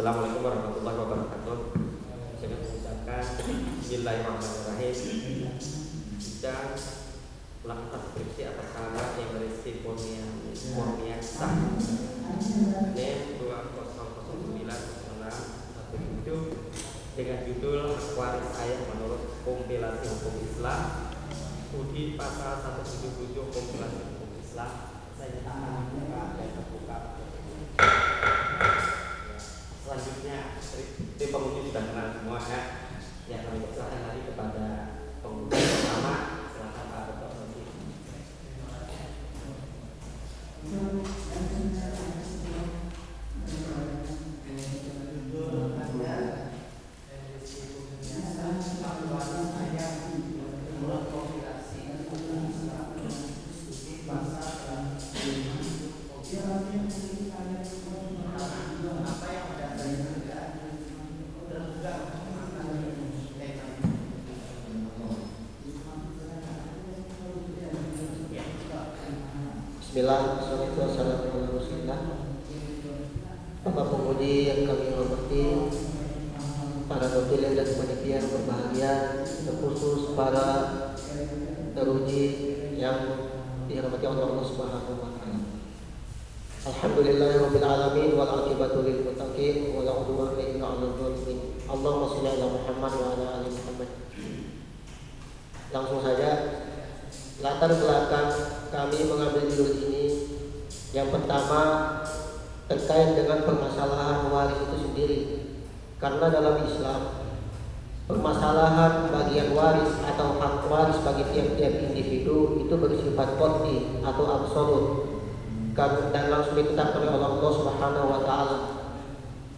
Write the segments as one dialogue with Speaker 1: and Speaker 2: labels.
Speaker 1: Assalamualaikum warahmatullahi wabarakatuh. Saya mengucapkan Bismillahirrahmanirrahim. Kita melakukan skripsi atas nama yang berisi murnian sah NIM 20090617 dengan judul Hak Waris Ayah Menurut Kompilasi Hukum Islam, studi pasal 177 Kompilasi Hukum Islam. Saya akan membuka dan terbuka. Selanjutnya, tim penguji sudah kenal semua ya. Yang kami persilakan lagi kepada penguji pertama. Silakan Pak Dr. Sofi.
Speaker 2: Bismillahirrahmanirrahim. Bapak penguji yang kami hormati, para dosen dan panitia yang berbahagia, terkhusus para teruji yang dirahmati oleh Allah Subhanahu wa taala. Alhamdulillahirabbil alamin wal aqibatu lil muttaqin wa la udwana illa 'alal zalimin. Allahumma shalli ala Muhammad wa ala ali Muhammad. Langsung saja, latar belakang kami mengambil judul ini, yang pertama terkait dengan permasalahan waris itu sendiri. Karena dalam Islam, permasalahan bagian waris atau hak waris bagi tiap-tiap individu itu bersifat qat'i atau absolut, dan langsung ditetapkan oleh Allah Subhanahu wa taala.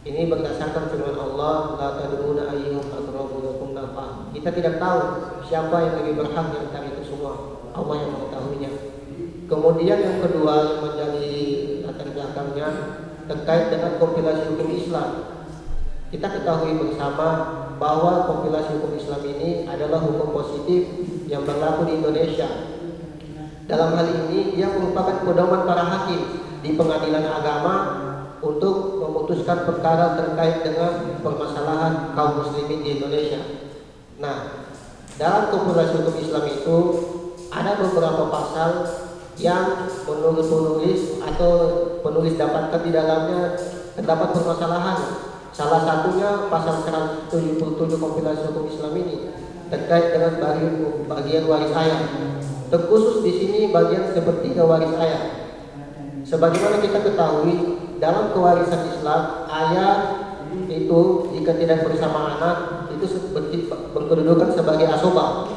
Speaker 2: Ini berdasarkan firman Allah, la tadruna ayyuhum aqrabu lakum nafa. Kita tidak tahu siapa yang lebih berhak di antara itu semua. Allah yang mengetahuinya. Kemudian yang kedua yang menjadi latar belakangnya terkait dengan kompilasi hukum Islam. Kita ketahui bersama bahwa kompilasi hukum Islam ini adalah hukum positif yang berlaku di Indonesia. Dalam hal ini ia merupakan pedoman para hakim di pengadilan agama untuk memutuskan perkara terkait dengan permasalahan kaum muslimin di Indonesia. Nah, dalam kompilasi hukum Islam itu ada beberapa pasal yang menurut penulis atau penulis dapatkan di dalamnya terdapat permasalahan. Salah satunya pasal 177 kompilasi hukum Islam ini terkait dengan bagian waris ayah. Terkhusus di sini bagian sepertiga waris ayah. Sebagaimana kita ketahui, dalam kewarisan Islam, ayah itu jika tidak bersama anak itu berkedudukan sebagai asobah.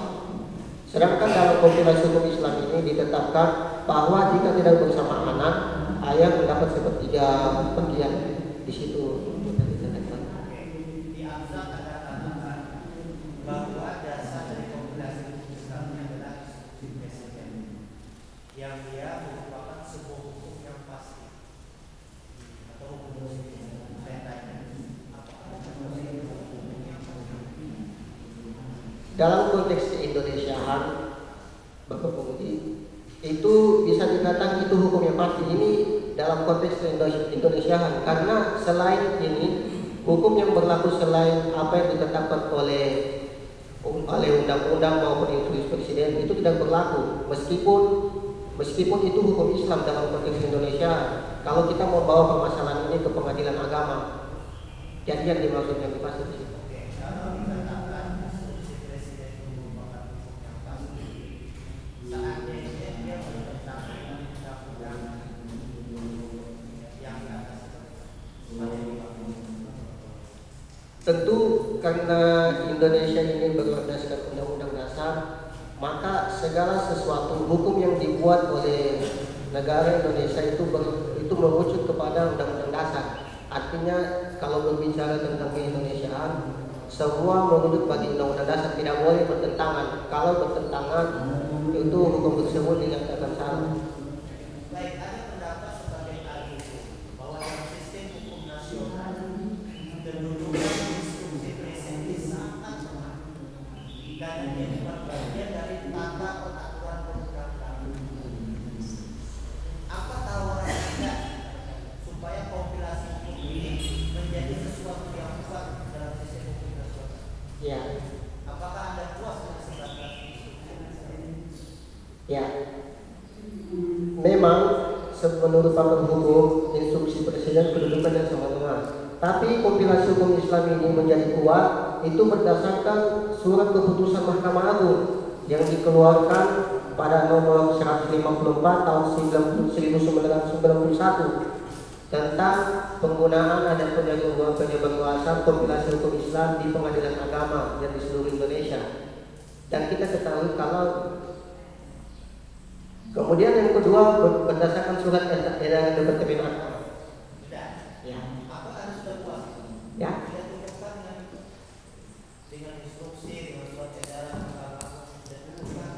Speaker 2: Sedangkan dalam kompilasi hukum Islam ini ditetapkan bahwa jika tidak bersama anak, ayah mendapat sepertiga bagian. Di situ kita ditetapkan.
Speaker 3: Di Amsal ada katakan bahwa dasar dari kompilasi hukum Islam adalah presiden, yang dia merupakan sebuah hukum yang pasti atau hukum tentanya.
Speaker 2: Dalam konteks Indonesiaan, Bapak penguji, itu bisa dikatakan itu hukum yang pasti. Ini dalam konteks Indonesiaan, karena selain ini hukum yang berlaku selain apa yang ditetapkan oleh undang-undang maupun instruksi presiden itu tidak berlaku, meskipun itu hukum Islam dalam konteks Indonesia. Kalau kita mau bawa permasalahan ini ke pengadilan agama, jadi yang dimaksud yang dipasti di situ. Tentu karena Indonesia ini berdasarkan undang-undang dasar, maka segala sesuatu hukum yang dibuat oleh negara Indonesia itu merujuk kepada undang-undang dasar. Artinya kalau berbicara tentang keindonesiaan, semua merujuk bagi undang-undang dasar, tidak boleh bertentangan. Kalau bertentangan, itu hukum tersebut dinyatakan salah.
Speaker 3: Baik, ada pendapat sebagai ahli bahwa dalam sistem hukum nasional kedudukan instruksi presiden sangat lemah karena dia bukan bagian dari tata peraturan perundang-undangan. Apa tawaran Anda supaya kompilasi hukum ini menjadi sesuatu
Speaker 2: memang menurut pakar hukum instruksi presiden kedudukan yang sama dengan. Tapi kompilasi hukum Islam ini menjadi kuat itu berdasarkan surat keputusan Mahkamah Agung yang dikeluarkan pada nomor 154 tahun 1991 tentang penggunaan adat penyebarluasan kompilasi hukum Islam di pengadilan agama dan di seluruh Indonesia. Dan kita ketahui kalau kemudian yang kedua berdasarkan surat edaran Departemen Agama. Ya.
Speaker 3: Apa harus berpuas?
Speaker 2: Ya.
Speaker 3: Tidak tunjukkan dengan instruksi, dengan surat edaran agama dan bukan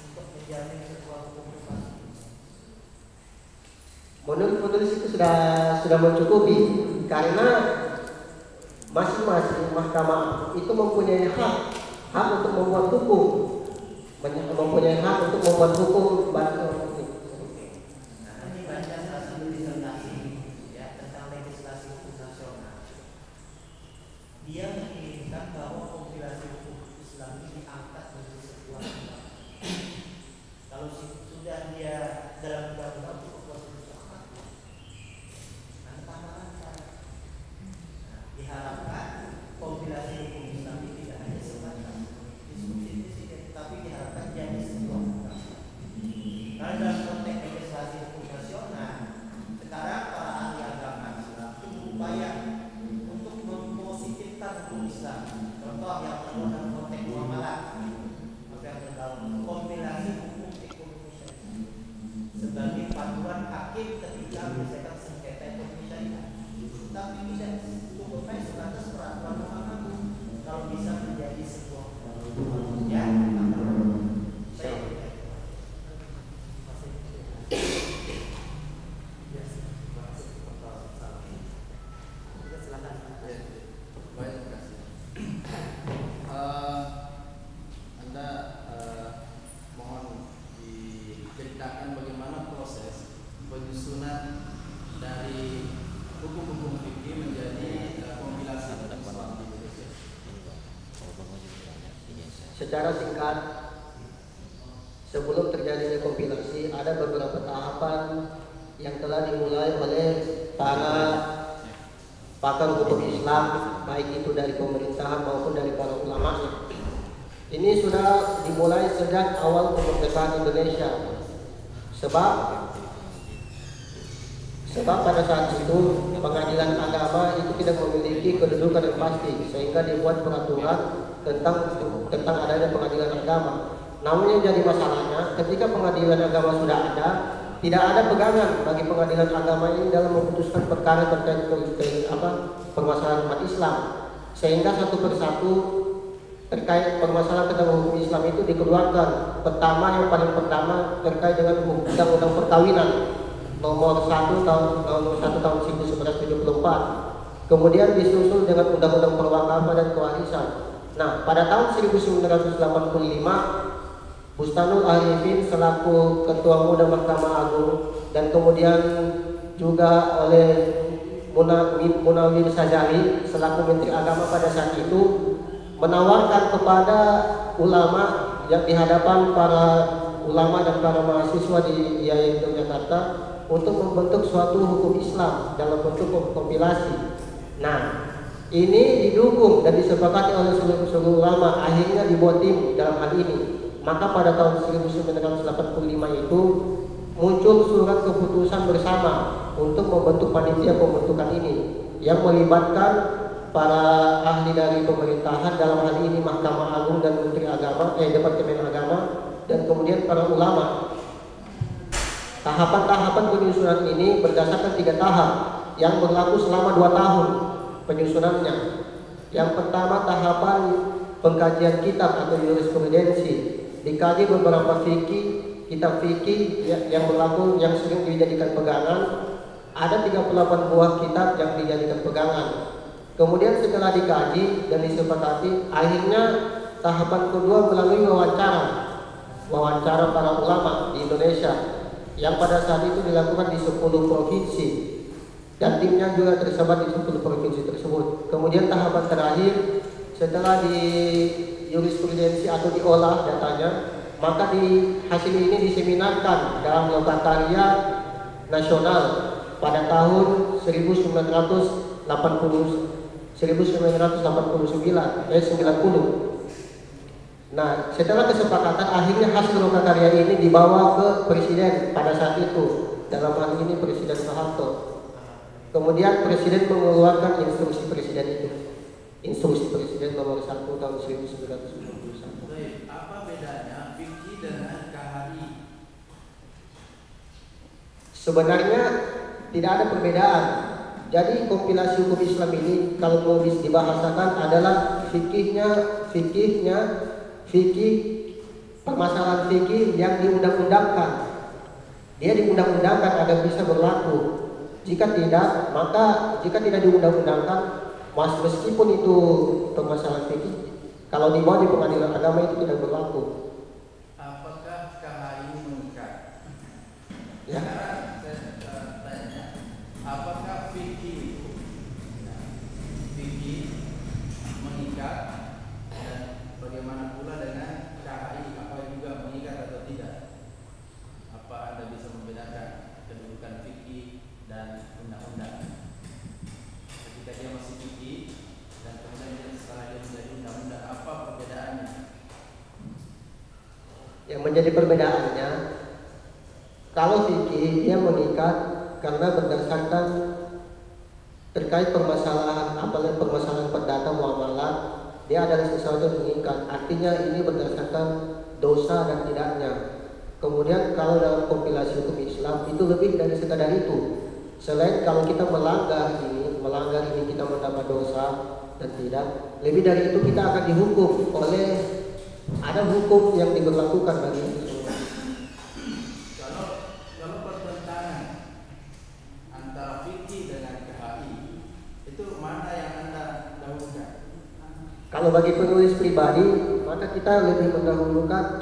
Speaker 3: untuk menjamin sebuah hukum pasti.
Speaker 2: Menurut penulis itu sudah mencukupi karena masing-masing mahkamah itu mempunyai hak untuk membuat hukum, mempunyai hak untuk membuat hukum.
Speaker 3: Ini baca salah satu disertasi ya tentang legislasi hukum nasional. Dia menginginkan bahwa kompilasi hukum Islam ini diangkat menjadi sebuah undang. Kalau sudah dia dalam undang-undang cukup konstitusional, diharapkan kompilasi hukum Islam ini tidak hanya sebatas instruksi presiden, tapi diharapkan jadi sebuah undang. Karena dalam konteks legislasi hukum nasional, sekarang para ahli agama Islam itu berupaya untuk mempositifkan hukum Islam. Contoh yang pertama dalam konteks muamalah, apa yang dalam kompilasi hukum ekonomi syariah sebagai panduan hakim ketika menyelesaikan sengketa ekonomi syariah. Tapi tidak cukup sebatas peraturan Mahkamah Agung kalau bisa menjadi sebuah ya.
Speaker 4: Mohon diceritakan bagaimana proses penyusunan dari hukum-hukum fikih menjadi kompilasi Islam di Indonesia.
Speaker 2: Secara singkat, sebelum terjadinya kompilasi ada beberapa tahapan yang telah dimulai oleh para pakar hukum Islam, baik itu dari pemerintahan maupun dari para ulama. Ini sudah dimulai sejak awal kemerdekaan Indonesia. Sebab pada saat itu pengadilan agama itu tidak memiliki kedudukan yang pasti, sehingga dibuat peraturan tentang adanya pengadilan agama. Namun yang jadi masalahnya, ketika pengadilan agama sudah ada, tidak ada pegangan bagi pengadilan agama ini dalam memutuskan perkara terkait permasalahan umat Islam, sehingga satu persatu terkait permasalahan tentang hukum Islam itu dikeluarkan. Yang paling pertama terkait dengan undang-undang perkawinan nomor 1 tahun 1974. Kemudian disusul dengan undang-undang perwakaman dan kewarisan. Nah, pada tahun 1985 Bustanul Arifin selaku Ketua Muda Mahkamah Agung dan kemudian juga oleh Munawir Sajali selaku Menteri Agama pada saat itu menawarkan kepada ulama yang di hadapan para ulama dan para mahasiswa di IAIN Yogyakarta untuk membentuk suatu hukum Islam dalam bentuk kompilasi. Nah, ini didukung dan disepakati oleh seluruh ulama, akhirnya dibuat tim dalam hal ini. Maka pada tahun 1985 itu muncul surat keputusan bersama untuk membentuk panitia pembentukan ini yang melibatkan para ahli dari pemerintahan, dalam hal ini Mahkamah Agung dan Menteri Agama, Departemen Agama, dan kemudian para ulama. Tahapan-tahapan penyusunan ini berdasarkan 3 tahap yang berlaku selama 2 tahun penyusunannya. Yang pertama tahapan pengkajian kitab atau jurisprudensi, dikaji beberapa kitab fikih yang berlaku yang sering dijadikan pegangan. Ada 38 buah kitab yang dijadikan pegangan. Kemudian setelah dikaji dan disepakati, akhirnya tahapan kedua melalui wawancara para ulama di Indonesia yang pada saat itu dilakukan di 10 provinsi dan timnya juga tersebar di 10 provinsi tersebut. Kemudian tahapan terakhir setelah di jurisprudensi atau diolah datanya, maka di hasil ini diseminarkan dalam lokakarya nasional pada tahun 1989 Nah, setelah kesepakatan akhirnya hasil lokakarya ini dibawa ke presiden pada saat itu, dalam hal ini Presiden Soeharto. Kemudian presiden mengeluarkan instruksi presiden itu, instruksi presiden nomor 1 tahun 1991.
Speaker 4: Baik, apa bedanya fikih dengan KHI?
Speaker 2: Sebenarnya tidak ada perbedaan. Jadi kompilasi hukum Islam ini kalau mau dibahasakan adalah fikih permasalahan fikih yang diundang-undangkan. Dia diundang-undangkan agar bisa berlaku. Jika tidak, maka jika tidak diundang-undangkan, meskipun itu permasalahan fikih, kalau dibawa di pengadilan agama itu tidak berlaku.
Speaker 4: Apakah KHI mengikat?
Speaker 2: Ya.
Speaker 4: Sekarang saya tanya, apakah fikih mengikat, dan bagaimana pula dengan KHI? Apa juga mengikat atau tidak? Apa Anda bisa membedakan kedudukan fikih dan undang-undang? Ketika dia masih fikih dan kemudian setelah dia menjadi undang-undang, apa perbedaannya?
Speaker 2: Yang menjadi perbedaannya, kalau fikih dia mengikat karena berdasarkan terkait permasalahan, apalagi permasalahan perdata muamalah, dia adalah sesuatu yang mengikat. Artinya ini berdasarkan dosa dan tidaknya. Kemudian kalau dalam kompilasi hukum Islam itu lebih dari sekadar itu. Selain kalau kita melanggar ini kita mendapat dosa dan tidak, lebih dari itu kita akan dihukum oleh ada hukum yang diberlakukan bagi itu semua.
Speaker 4: Kalau pertentangan antara fikih dengan KHI, itu mana yang Anda dahulukan?
Speaker 2: Kalau bagi penulis pribadi, maka kita lebih mendahulukan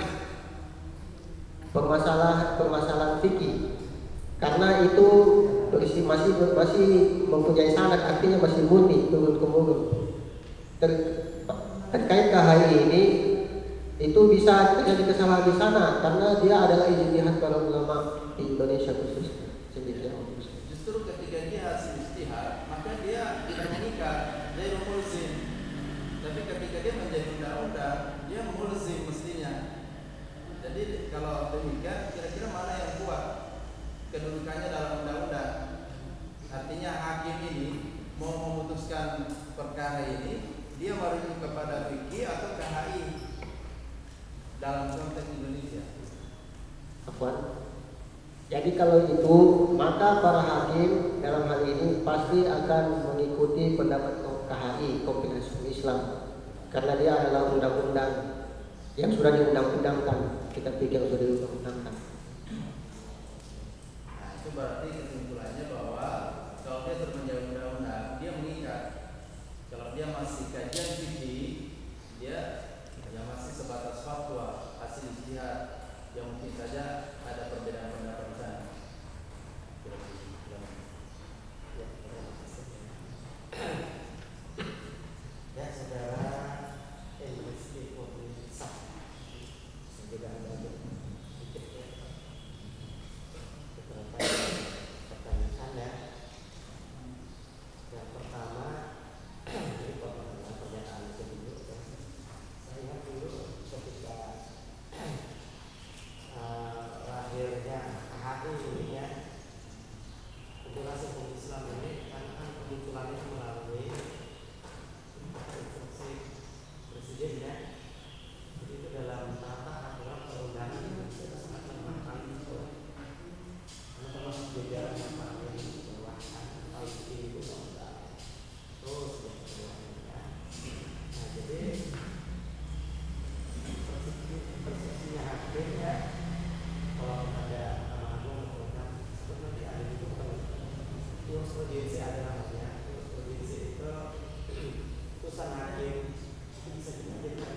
Speaker 2: permasalahan fikih, karena itu masih mempunyai sanad, artinya masih murni turun temurun. Terkait KHI ini, itu bisa terjadi kesalahan di sana karena dia adalah ijtihad para ulama di Indonesia khususnya.
Speaker 4: Justru ketika dia hasil ijtihad, maka dia tidak mengikat, dia mulzim. Tapi ketika dia menjadi undang-undang, dia mulzim mestinya. Jadi kalau demikian, kira-kira mana yang kuat kedudukannya dalam undang-undang? Artinya hakim ini mau memutuskan perkara ini, dia merujuk kepada fikih atau KHI dalam konteks Indonesia.
Speaker 2: Afwan. Jadi kalau itu, maka para hakim dalam hal ini pasti akan mengikuti pendapat KHI, kompilasi Islam, karena dia adalah undang-undang yang sudah diundang-undangkan. Kita pikir sudah diundang-undangkan.
Speaker 4: Nah, itu berarti kesimpulannya bahwa kalau dia sudah menjadi undang-undang, dia mengikat. Kalau dia masih kajian fikih, dia masih sebatas fatwa, hasil ijtihad, yang mungkin saja ada perbedaan pendapat di sana.
Speaker 3: Ya, saudara English Sah, juga ada sedikit beberapa pertanyaan ya. Yang pertama, ini pernyataan kedua. Saya ingat dulu ketika lahirnya KHI ini ya, kompilasi hukum Islam ini, karena kan kemunculannya melalui instruksi presiden ya. Jadi itu dalam tata aturan perundangan itu sudah sangat lemah itu. Karena termasuk jajaran yang paling berwawasan tahu itu terus ya. Nah, jadi persepsinya hakim ya, kalau ada Mahkamah Agung sebenarnya ada itu jurisprudensi, ada namanya jurisprudensi itu putusan hakim bisa dijadikan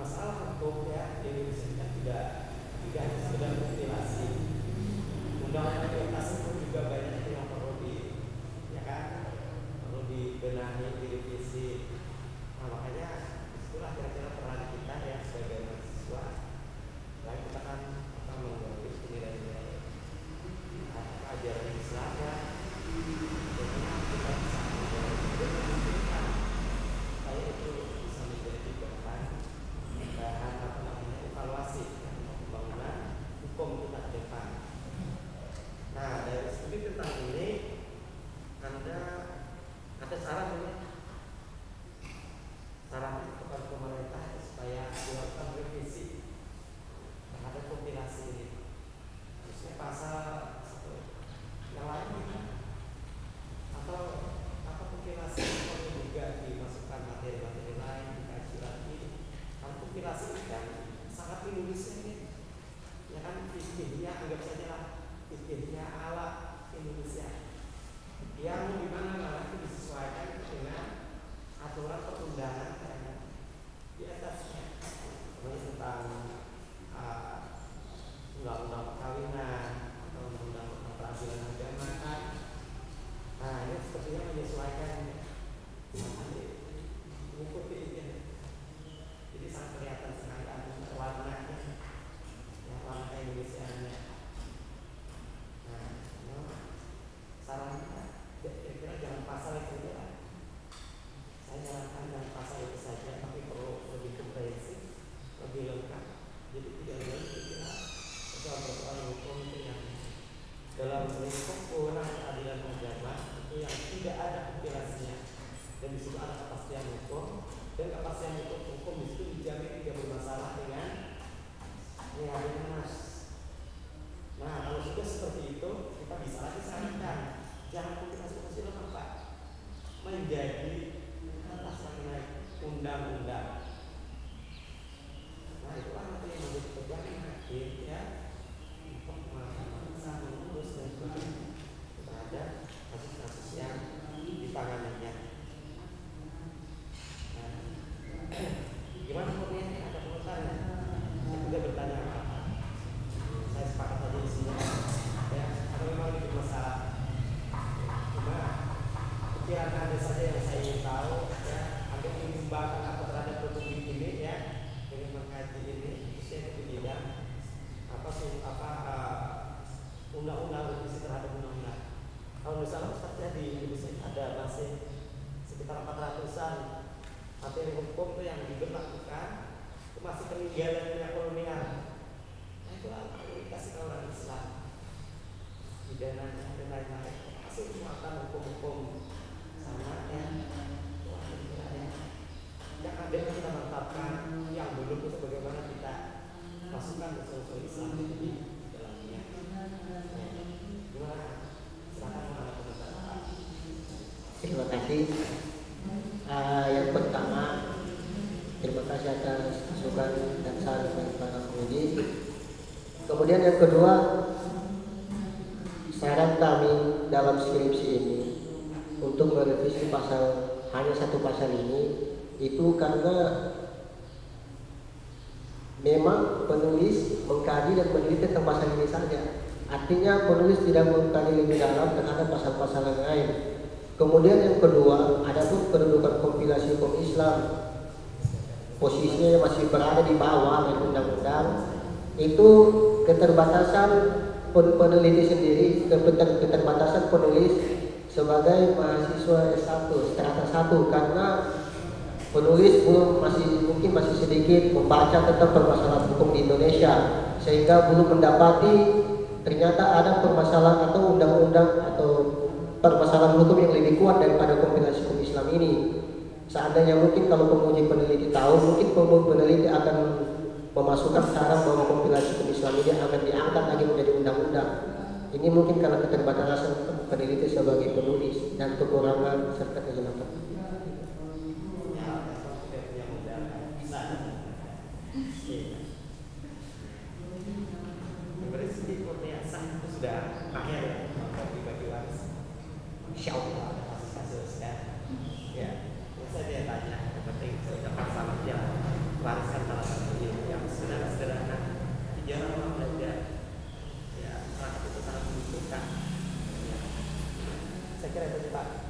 Speaker 1: masalah hukum ya di Indonesia tidak hanya sekedar kompilasi. Undang-undang prioritas itu juga banyak yang perlu perlu dibenahi, direvisi. Nah, makanya itulah kira-kira peran kita ya sebagai mahasiswa. Lain kita kan akan menggali nilai-nilai ajaran Islam ya. Bagaimana kita bisa menggali saya itu bisa menjadi bahan evaluasi pembangunan hukum kita ke depan. Nah, dari studi tentang ini Anda ada saran ini? Saran kepada pemerintah supaya dilakukan revisi terhadap kompilasi ini. Khususnya pasal yang lain gitu. Atau kompilasi perlu juga dimasukkan materi-materi lain dikaji lagi. Kalau kompilasi ini kan sangat Indonesia ini, ya kan fikihnya anggap saja lah fikihnya ala Indonesia yang dimana malah itu disesuaikan dengan aturan perundangan di atasnya, seperti tentang undang-undang perkawinan atau undang-undang peradilan agama kan. Nah, ini sepertinya menyesuaikan mengikuti ini. Jadi sangat kelihatan sekali warnanya, yang warna Indonesia-nya. Nah, sarannya kira-kira jangan pasal itu saja. Saya nyarankan jangan pasal itu saja, tapi perlu lebih komprehensif, lebih lengkap. Jadi tidak lagi kira persoalan-persoalan hukum itu yang dalam lingkup wewenang keadilan agama itu yang tidak ada kompilasinya, dan di situ ada kepastian hukum, dan kepastian hukum di situ dijamin tidak bermasalah dengan nas. Nah, kalau sudah seperti itu kita bisa lagi sarankan jangan kompilasi lengkap Pak, menjadi atas mengenai undang-undang. Nah, itu kan nanti yang menjadi pegangan hakim ya untuk mengurus dan sebagainya terhadap kasus-kasus yang ditanganinya. Nah, gimana kemudian ada komentarnya? Saya juga bertanya apa? Saya sepakat tadi di sini ya, atau memang itu masalah. Cuma pikiran Anda saja yang saya ingin tahu ya, Anda ingin mengembangkan apa terhadap produk ini ya, dengan mengkaji ini, khususnya di bidang undang-undang revisi terhadap undang-undang. Kalau misalnya Ustaznya di Indonesia ada masih sekitar 400-an materi hukum itu yang diberlakukan itu masih peninggalan kolonial. Nah, itulah dikasih orang Islam pidananya dan lain-lain masih muatan hukum-hukum sama ya. Yang ada kita mantapkan, yang belum itu bagaimana kita masukkan unsur-unsur Islam di dalamnya. Gimana? Silakan ada komentar Pak.
Speaker 2: Terima kasih. Yang pertama, terima kasih atas masukan dan saran dari para penguji. Kemudian yang kedua, saran kami dalam skripsi ini untuk merevisi hanya satu pasal ini itu karena memang penulis mengkaji dan meneliti tentang pasal ini saja. Artinya penulis tidak mengkaji lebih dalam terhadap pasal-pasal yang lain. Kemudian yang kedua, adapun kedudukan kompilasi hukum Islam, posisinya masih berada di bawah dari undang-undang. Itu keterbatasan peneliti sendiri, keterbatasan penulis sebagai mahasiswa S1 strata 1 karena penulis mungkin masih sedikit membaca tentang permasalahan hukum di Indonesia, sehingga belum mendapati ternyata ada permasalahan atau undang-undang atau permasalahan hukum yang lebih kuat daripada kompilasi hukum Islam ini. Seandainya mungkin kalau penguji peneliti tahu, mungkin peneliti akan memasukkan syarat bahwa kompilasi hukum Islam ini akan diangkat lagi menjadi undang-undang. Ini mungkin karena keterbatasan peneliti sebagai penulis dan kekurangan serta kehilangan.
Speaker 1: Sudah akhir bagi-bagi waris. Insya Allah kasus-kasus ya. Saya tanya, yang penting sudah masalah yang wariskan salah satu. kira itu Pak.